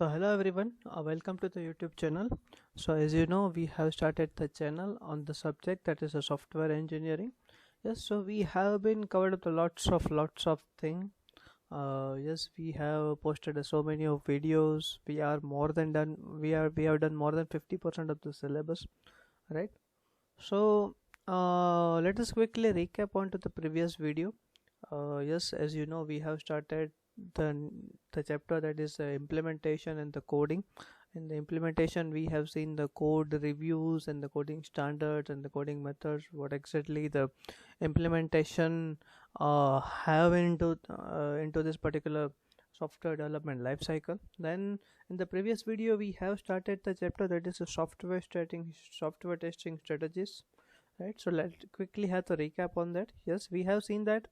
So hello everyone, welcome to the YouTube channel. So as you know, we have started the channel on the subject that is a software engineering. Yes, so we have been covered up the lots of thing. Yes, we have posted so many of videos. We are more than done. We have done more than 50% of the syllabus, right? So let us quickly recap on to the previous video. Yes, as you know, we have started the the chapter that is implementation and the coding. In the implementation, we have seen the code reviews and the coding standards and the coding methods. What exactly the implementation have into this particular software development life cycle. Then in the previous video, we have started the chapter that is a software testing strategies, right? So let's quickly have to recap on that. Yes, we have seen that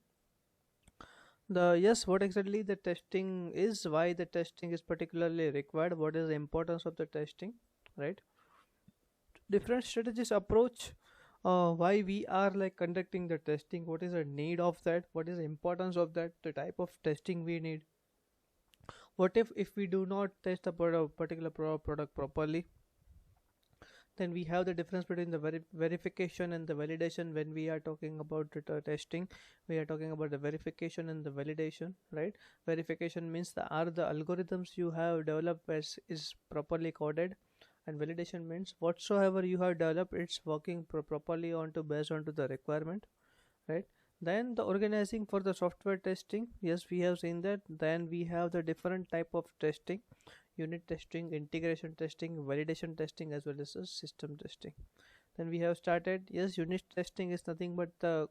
what exactly the testing is, why the testing is particularly required, what is the importance of the testing, right? Different strategies approach, why we are like conducting the testing, what is the need of that, what is the importance of that, the type of testing we need, what if we do not test a particular product properly. Then we have the difference between the verification and the validation. When we are talking about testing, we are talking about the verification and the validation, right? Verification means the algorithms you have developed is properly coded, and validation means whatsoever you have developed, it's working properly onto based onto the requirement, right? Then the organizing for the software testing, yes, we have seen that. Then we have the different type of testing: unit testing, integration testing, validation testing, as well as system testing. Then we have started, yes, unit testing is nothing but the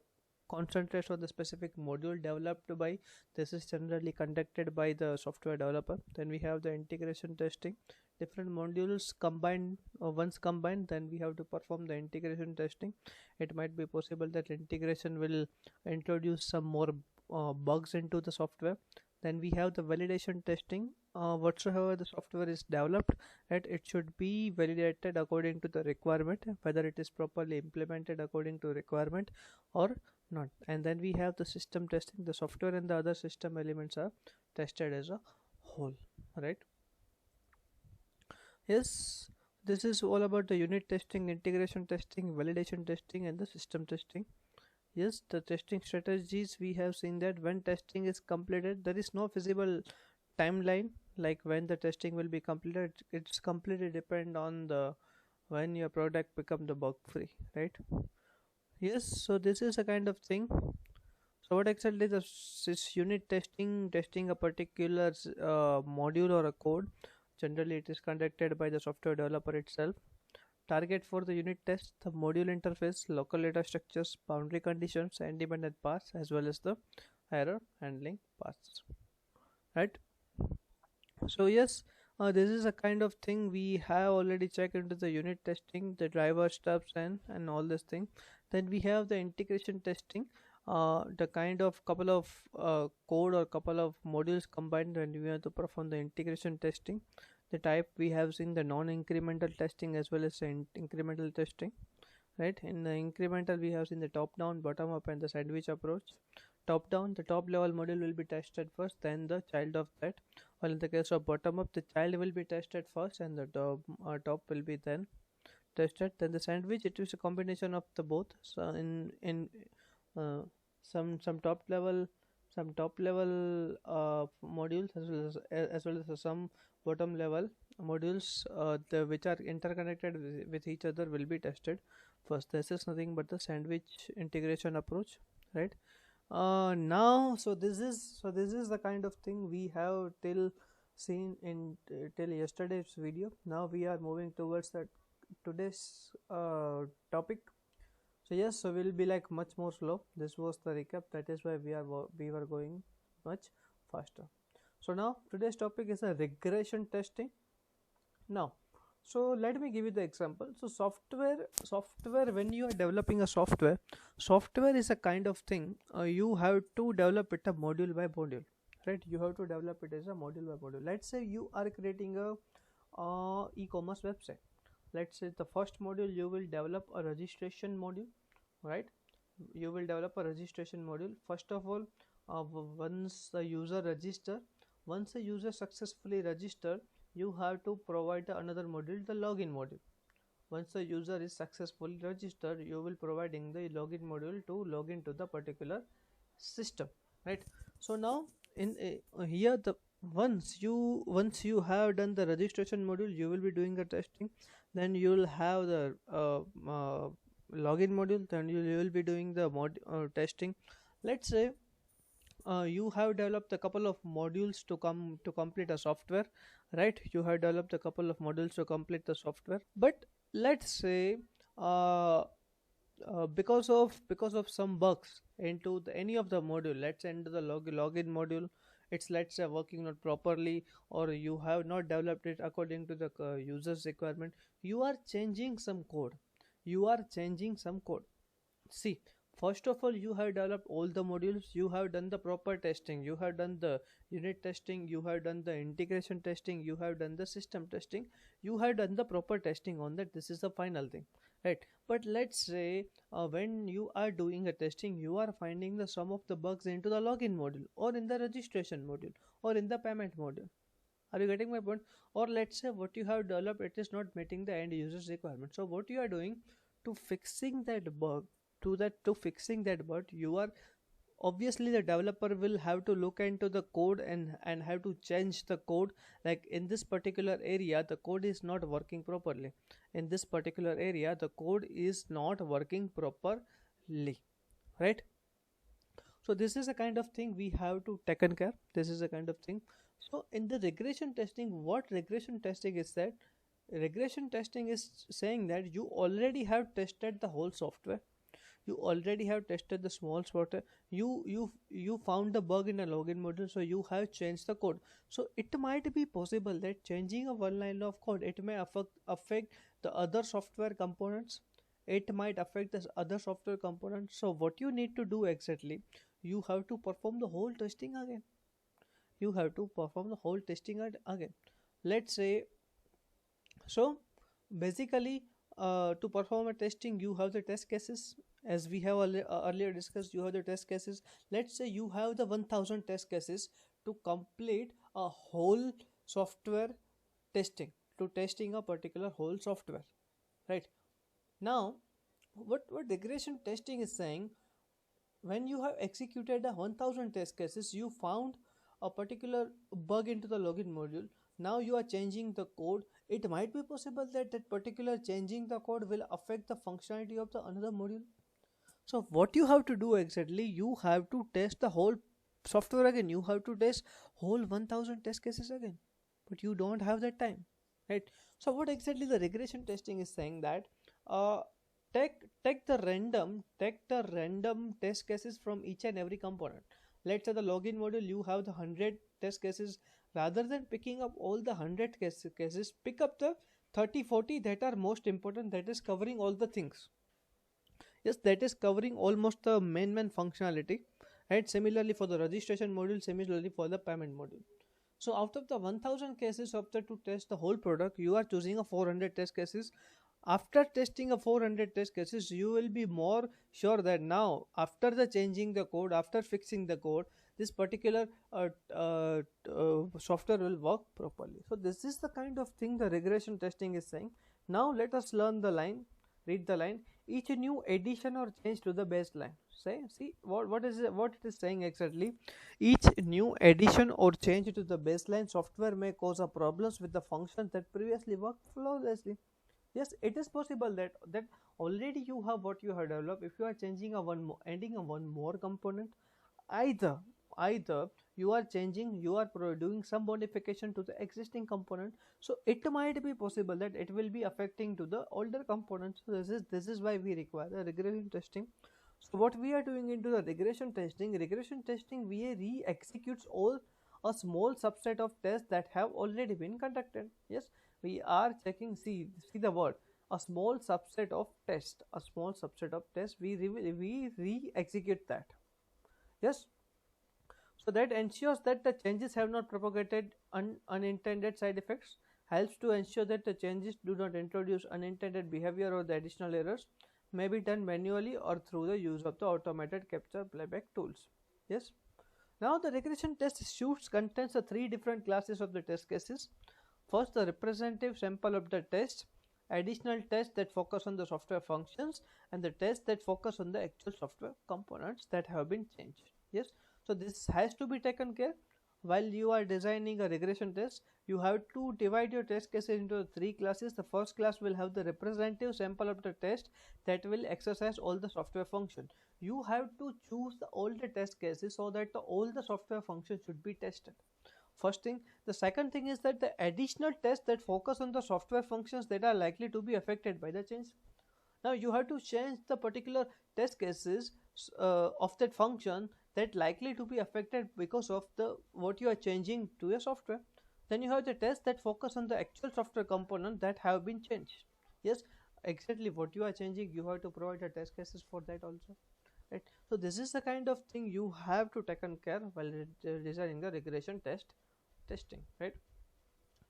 concentrates on the specific module developed by, this is generally conducted by the software developer. Then we have the integration testing, different modules combined, or once combined, then we have to perform the integration testing. It might be possible that integration will introduce some more bugs into the software. Then we have the validation testing, whatsoever the software is developed, right, it should be validated according to the requirement, whether it is properly implemented according to requirement or not. And then we have the system testing, the software and the other system elements are tested as a whole, right? Yes, this is all about the unit testing, integration testing, validation testing, and the system testing. Yes, the testing strategies, we have seen that when testing is completed, there is no feasible timeline like when the testing will be completed. It's completely depend on the when your product become the bug free, right? Yes, so this is a kind of thing. So what exactly this unit testing a particular module or a code. Generally it is conducted by the software developer itself. Target for the unit test: the module interface, local data structures, boundary conditions, independent paths, as well as the error handling paths, right? So yes, this is a kind of thing we have already checked into the unit testing, the driver stuffs and all this thing. Then we have the integration testing, the kind of couple of code or couple of modules combined when we have to perform the integration testing. The type we have seen the non-incremental testing as well as the incremental testing, right? In the incremental we have seen the top down, bottom up, and the sandwich approach. Top down, the top level module will be tested first, then the child of that. While in the case of bottom up, the child will be tested first and the top will be then tested. Then the sandwich, it is a combination of the both. So in uh, some top level modules, as well as some bottom level modules, the which are interconnected with each other, will be tested first. This is nothing but the sandwich integration approach, right? Now, so this is the kind of thing we have till seen in till yesterday's video. Now we are moving towards the today's topic. So yes, so we'll be like much more slow. This was the recap, that is why we were going much faster. So now today's topic is a regression testing. Now, so let me give you the example. So software, when you are developing a software is a kind of thing, you have to develop it a module by module, right? You have to develop it as a module by module. Let's say you are creating a e-commerce website. Let's say the first module you will develop a registration module, right? You will develop a registration module. First of all, once the user successfully register, you have to provide another module, the login module. Once the user is successfully registered, you will providing the login module to log into the particular system, right? So now in here the once you have done the registration module, you will be doing the testing. Then you will have the login module, then you will be doing the testing. Let's say you have developed a couple of modules to complete a software, right? You have developed a couple of modules to complete the software, but let's say uh, because of some bugs into any of the module, let's say into the login module, it's, let's say, working not properly, or you have not developed it according to the user's requirement, you are changing some code. See, first of all, you have developed all the modules, you have done the proper testing, you have done the unit testing, you have done the integration testing, you have done the system testing, you have done the proper testing on that. This is the final thing, right? But let's say when you are doing a testing, you are finding the some of the bugs into the login module, or in the registration module, or in the payment module. Are you getting my point? Or let's say what you have developed, it is not meeting the end user's requirement. So what you are doing to fixing that bug, you are obviously, the developer will have to look into the code and have to change the code. Like in this particular area, the code is not working properly. In this particular area, the code is not working properly, right? So this is a kind of thing we have to taken care. This is a kind of thing. So in the regression testing, what regression testing is that, regression testing is saying that you already have tested the whole software, you already have tested the small software, you found the bug in a login module, so you have changed the code. So it might be possible that changing a one line of code, it may affect the other software components, it might affect the other software components. So what you need to do exactly, you have to perform the whole testing again. Again. Let's say, so basically, to perform a testing, you have the test cases. As we have earlier discussed, you have the test cases. Let's say you have the 1000 test cases to complete a whole software testing, to testing a particular whole software, right? Now what regression testing is saying, when you have executed the 1000 test cases, you found a particular bug into the login module. Now you are changing the code. It might be possible that that particular changing the code will affect the functionality of the another module. So what you have to do exactly, you have to test the whole software again, you have to test whole 1000 test cases again, but you don't have that time, right? So what exactly the regression testing is saying, that uh, take the random test cases from each and every component. Let's say the login module, you have the 100 test cases. Rather than picking up all the 100 cases, pick up the 30-40 that are most important, that is covering all the things. Yes, that is covering almost the main functionality, right? Similarly for the registration module, similarly for the payment module. So out of the 1000 cases of the to test the whole product, you are choosing a 400 test cases. After testing a 400 test cases, you will be more sure that now, after the changing the code, after fixing the code, this particular software will work properly. So this is the kind of thing the regression testing is saying. Now let us learn the line, read the line. Each new addition or change to the baseline. See what it is saying exactly. Each new addition or change to the baseline software may cause a problems with the functions that previously worked flawlessly. Yes, it is possible that already you have what you have developed. If you are changing adding a one more component, either you are doing some modification to the existing component, so it might be possible that it will be affecting to the older components. So this is why we require the regression testing. So what we are doing into the regression testing, we re-executes all a small subset of tests that have already been conducted. Yes, we are checking, see the word, a small subset of tests, we re-execute that. Yes, so that ensures that the changes have not propagated unintended side effects, helps to ensure that the changes do not introduce unintended behavior, or the additional errors may be done manually or through the use of the automated capture playback tools. Yes. Now the regression test suite contains the three different classes of the test cases. First, the representative sample of the test, additional tests that focus on the software functions, and the tests that focus on the actual software components that have been changed. Yes, so this has to be taken care. While you are designing a regression test, you have to divide your test cases into three classes. The first class will have the representative sample of the test that will exercise all the software function. You have to choose all the test cases so that all the software functions should be tested. First thing. The second thing is that the additional tests that focus on the software functions that are likely to be affected by the change. Now you have to change the particular test cases of that function that likely to be affected because of the what you are changing to your software. Then you have the tests that focus on the actual software component that have been changed. Yes, exactly what you are changing, you have to provide the test cases for that also. Right. So this is the kind of thing you have to take care while designing the regression testing. Right.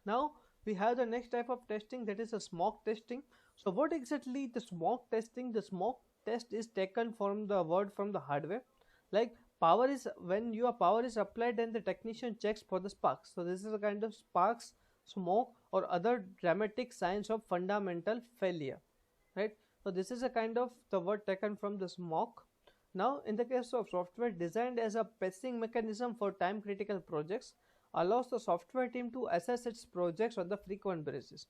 Now we have the next type of testing, that is a smoke testing. So what exactly the smoke testing? The smoke test is taken from the word from the hardware. Like power is when your power is applied and the technician checks for the sparks. So this is a kind of sparks, smoke or other dramatic signs of fundamental failure. Right. So this is a kind of the word taken from the smoke. Now in the case of software designed as a pacing mechanism for time critical projects, allows the software team to assess its projects on the frequent basis.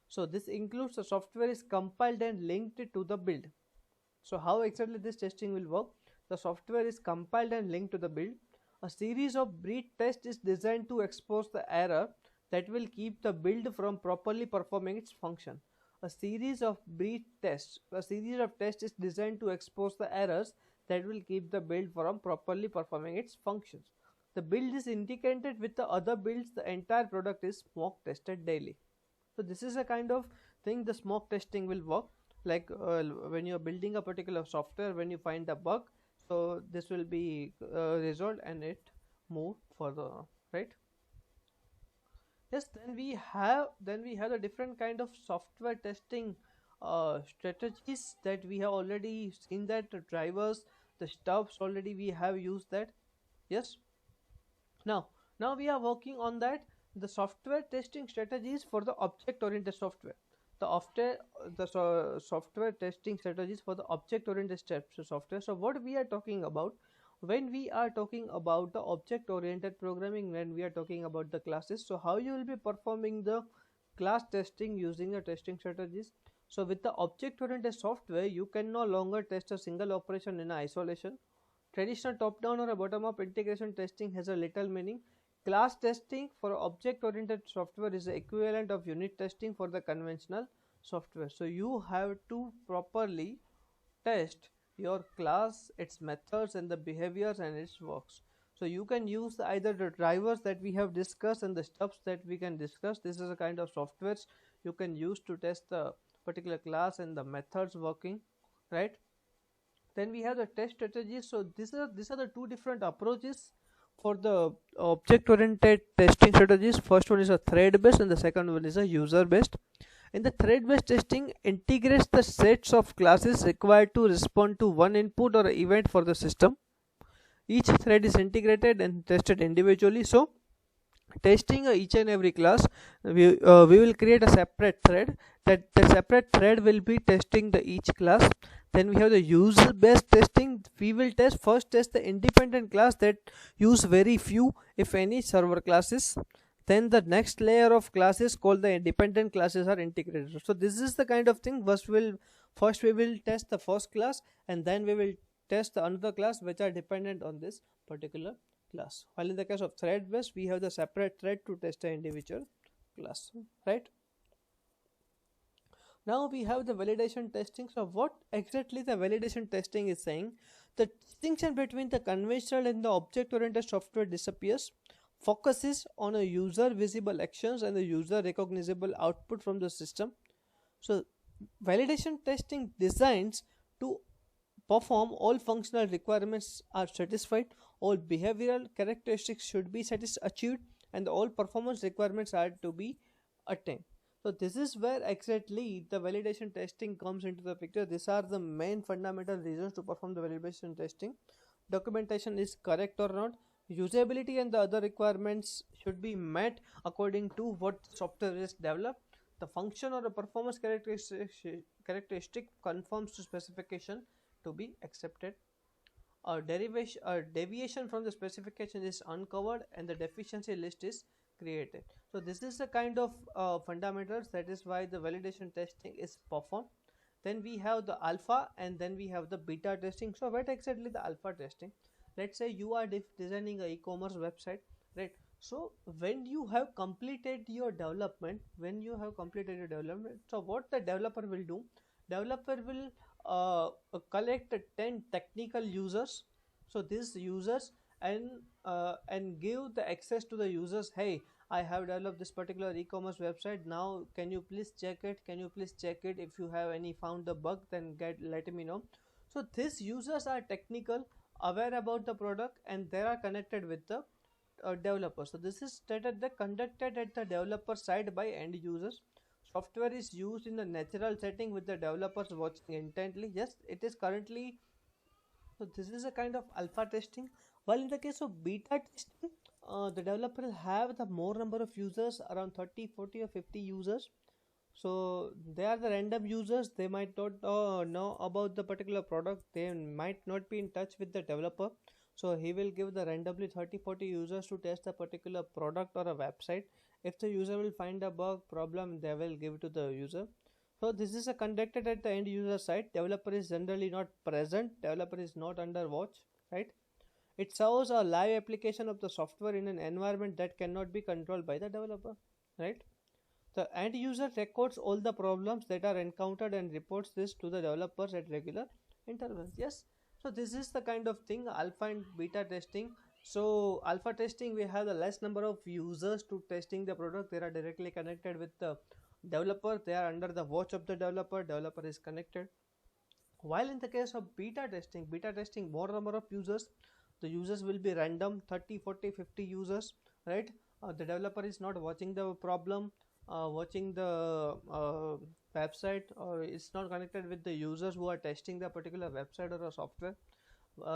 So this includes the software is compiled and linked to the build. So how exactly this testing will work? The software is compiled and linked to the build. A series of breach tests is designed to expose the error that will keep the build from properly performing its function. A series of tests is designed to expose the errors that will keep the build from properly performing its functions. The build is integrated with the other builds. The entire product is smoke tested daily. So this is a kind of thing the smoke testing will work. Like when you are building a particular software, when you find a bug, so this will be resolved and it move further, right? Yes, then we have a different kind of software testing strategies that we have already seen, that the drivers, the stuffs already we have used that. Yes. Now we are working on that, the software testing strategies for the object oriented software. Software testing strategies for the object oriented software. So what we are talking about when we are talking about the object oriented programming, when we are talking about the classes, so how you will be performing the class testing using the testing strategies. So with the object oriented software, you can no longer test a single operation in isolation. Traditional top-down or a bottom-up integration testing has a little meaning. Class testing for object-oriented software is the equivalent of unit testing for the conventional software. So you have to properly test your class, its methods and the behaviors and its works. So you can use either the drivers that we have discussed and the stuffs that we can discuss. This is a kind of softwares you can use to test the particular class and the methods working, right? Then we have the test strategies. So these are the two different approaches for the object oriented testing strategies. First one is a thread based and the second one is a user based. In the thread based testing, integrates the sets of classes required to respond to one input or event for the system. Each thread is integrated and tested individually. So testing each and every class, we will create a separate thread. That the separate thread will be testing the each class. Then we have the user based testing. We will first test the independent class that use very few if any server classes. Then the next layer of classes called the independent classes are integrated. So this is the kind of thing. First we will test the first class and then we will test the another class which are dependent on this particular class. While in the case of thread based, we have the separate thread to test the individual class, right? Now we have the validation testing. So what exactly the validation testing is saying? The distinction between the conventional and the object oriented software disappears, focuses on a user visible actions and the user recognizable output from the system. So validation testing designs to perform all functional requirements are satisfied, all behavioral characteristics should be achieved, and all performance requirements are to be attained. So this is where exactly the validation testing comes into the picture. These are the main fundamental reasons to perform the validation testing. Documentation is correct or not, Usability and the other requirements should be met according to what software is developed. The function or the performance characteristic conforms to specification to be accepted. A deviation from the specification is uncovered and the deficiency list is created. So this is the kind of fundamentals. That is why the validation testing is performed. Then we have the alpha and then we have the beta testing. So what exactly the alpha testing? Let's say you are designing a e-commerce website, right? So when you have completed your development, so what the developer will do, developer will collect 10 technical users. So these users and give the access to the users. Hey, I have developed this particular e-commerce website. Now can you please check it? If you have any found the bug, then let me know. So these users are technical, aware about the product, and they are connected with the developer. So this is conducted at the developer side by end users. Software is used in the natural setting with the developers watching intently. Yes, it is currently. So this is a kind of alpha testing. While in the case of beta testing, the developer will have the more number of users, around 30, 40 or 50 users. So they are the random users. They might not know about the particular product. They might not be in touch with the developer. So he will give the randomly 30, 40 users to test a particular product or a website. If the user will find a bug problem, they will give it to the user. So this is conducted at the end user side. Developer is generally not present. Developer is not under watch, right? It serves a live application of the software in an environment that cannot be controlled by the developer, right? The end user records all the problems that are encountered and reports this to the developers at regular intervals. Yes, so this is the kind of thing alpha and beta testing. So alpha testing, we have the less number of users to testing the product. They are directly connected with the developer. They are under the watch of the developer. Developer is connected. While in the case of beta testing more number of users. The users will be random, 30, 40, 50 users, right? The developer is not watching the problem, watching the website, or it's not connected with the users who are testing the particular website or a software.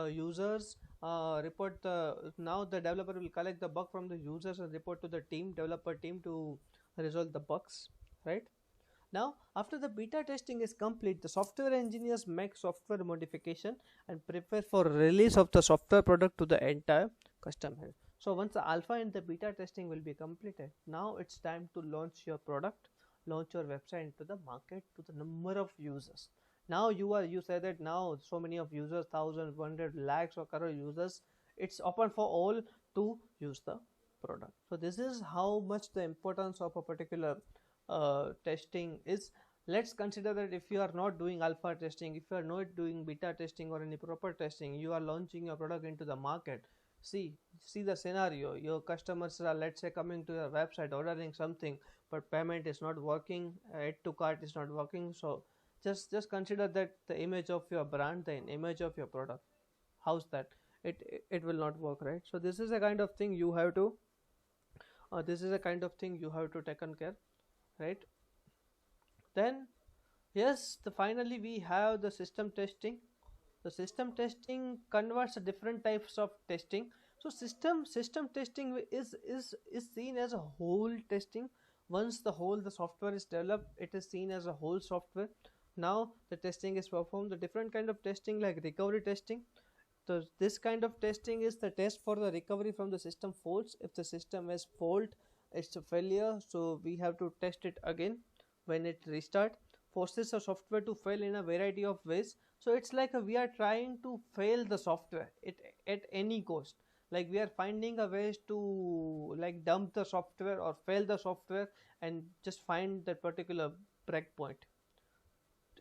Users report now the developer will collect the bug from the users and report to the developer team to resolve the bugs, right? Now, after the beta testing is complete, the software engineers make software modification and prepare for release of the software product to the entire customer. So once the alpha and the beta testing will be completed, now it's time to launch your product, launch your website into the market to the number of users. Now you say that now so many of users, thousands, 100 lakhs or crore users, it's open for all to use the product. So this is how much the importance of a particular testing is. Let's consider that if you are not doing alpha testing, if you are not doing beta testing or any proper testing, you are launching your product into the market. See the scenario. Your customers are, let's say, coming to your website ordering something, but payment is not working, add to cart is not working. So just consider that the image of your brand, the image of your product, how's that? It will not work, right? So this is a kind of thing you have to take on care, right? Then yes, finally we have the system testing. The system testing converts different types of testing. So system testing is seen as a whole testing. Once the software is developed, it is seen as a whole software. Now the testing is performed. The different kind of testing, like recovery testing. So this kind of testing is the test for the recovery from the system faults. If the system has fault, it's a failure, so we have to test it again. When it restart, forces the software to fail in a variety of ways. So it's like we are trying to fail the software at any cost. Like we are finding a ways to like dump the software or fail the software and just find that particular breakpoint.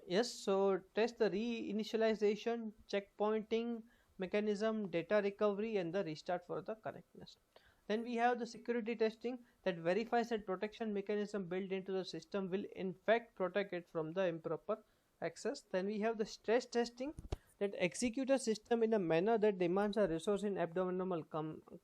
Yes, so test the reinitialization, checkpointing mechanism, data recovery, and the restart for the correctness. Then we have the security testing that verifies that protection mechanism built into the system will in fact protect it from the improper access. Then we have the stress testing that execute a system in a manner that demands a resource in abnormal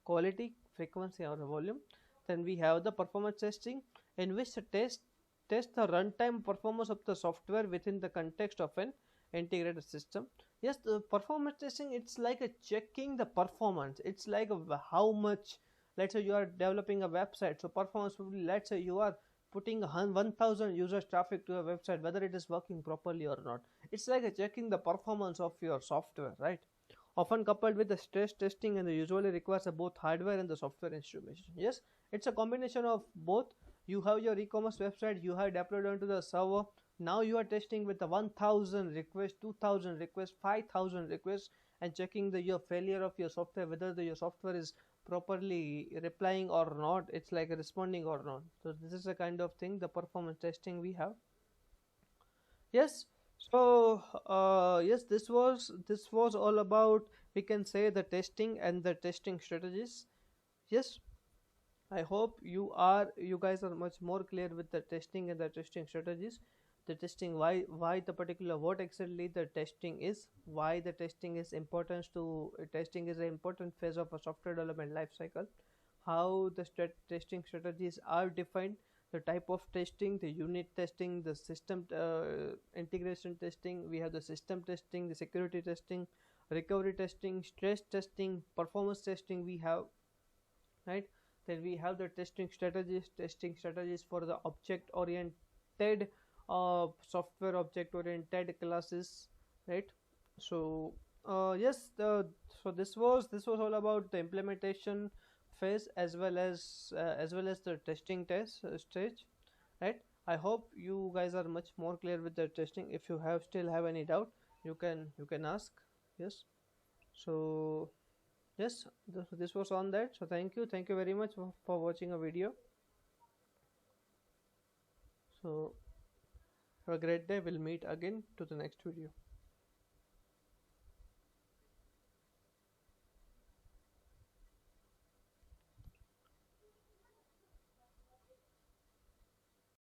quality, frequency, or volume. Then we have the performance testing in which the test the runtime performance of the software within the context of an integrated system. Yes, the performance testing, it's like a checking the performance. It's like how much, let's say you are developing a website, so performance will be, let's say you are putting 1000 users traffic to a website, whether it is working properly or not. It's like a checking the performance of your software, right? Often coupled with the stress testing, and usually requires both hardware and the software instrumentation. Yes, it's a combination of both. You have your e-commerce website, you have deployed onto the server. Now you are testing with the 1000 requests, 2000 requests, 5000 requests, and checking the your failure of your software, whether your software is properly replying or not, it's like responding or not. So this is a kind of thing, the performance testing we have. Yes. So yes, this was all about, we can say, the testing and the testing strategies. Yes, I hope you guys are much more clear with the testing and the testing strategies. The testing, why the particular, what exactly the testing is, why the testing is important to, testing is an important phase of a software development life cycle, how the testing strategies are defined, the type of testing, the unit testing, the system integration testing, we have the system testing, the security testing, recovery testing, stress testing, performance testing we have, right? Then we have the testing strategies for the object oriented software, object oriented classes, right? So yes, so this was all about the implementation phase, as well as the testing test stage, right? I hope you guys are much more clear with the testing. If you still have any doubt, you can ask. Yes. So yes, this was on that. So thank you very much for watching a video. So have a great day. We'll meet again to the next video.